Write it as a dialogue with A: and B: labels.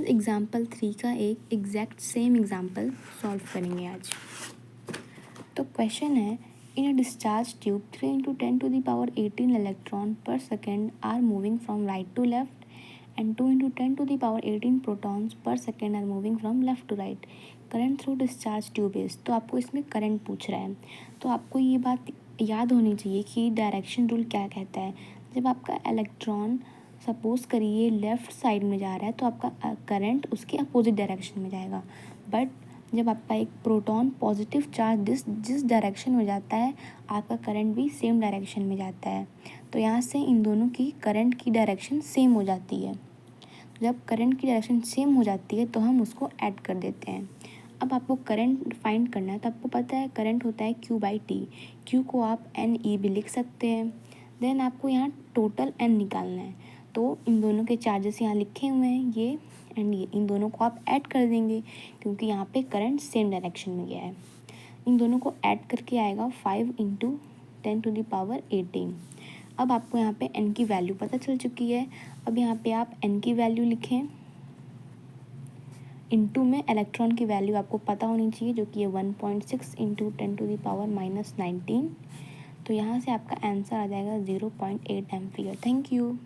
A: Example 3 का एक exact same example solve करेंगे आज। तो क्वेश्चन है, in a discharge tube 3 × 10⁻18 electron per second are moving from right to left and 2 × 10⁻18 protons per second are moving from left to right. Current through discharge tube is. तो आपको इसमें current पूछ रहा है, तो आपको ये बात याद होनी चाहिए कि डायरेक्शन रूल क्या कहता है। जब आपका इलेक्ट्रॉन सपोज करिए लेफ़्ट साइड में जा रहा है तो आपका करंट उसके अपोजिट डायरेक्शन में जाएगा। बट जब आपका एक प्रोटॉन पॉजिटिव चार्ज जिस डायरेक्शन में जाता है आपका करंट भी सेम डायरेक्शन में जाता है। तो यहाँ से इन दोनों की करंट की डायरेक्शन सेम हो जाती है। जब करंट की डायरेक्शन सेम हो जाती है तो हम उसको ऐड कर देते हैं। अब आपको करंट फाइंड करना है, तो आपको पता है करंट होता है Q/T। Q को आप NE भी लिख सकते हैं। देन आपको यहाँ टोटल N निकालना है। तो इन दोनों के चार्जेस यहाँ लिखे हुए हैं, ये एंड ये, इन दोनों को आप ऐड कर देंगे क्योंकि यहाँ पे करंट सेम डायरेक्शन में गया है। इन दोनों को ऐड करके आएगा 5 × 10⁻18। अब आपको यहाँ पे n की वैल्यू पता चल चुकी है। अब यहाँ पे आप n की वैल्यू लिखें, इनटू में इलेक्ट्रॉन की वैल्यू आपको पता होनी चाहिए जो कि है 1.6 × 10⁻−19। तो यहाँ से आपका आंसर आ जाएगा 0.8 एम्पियर। Thank you.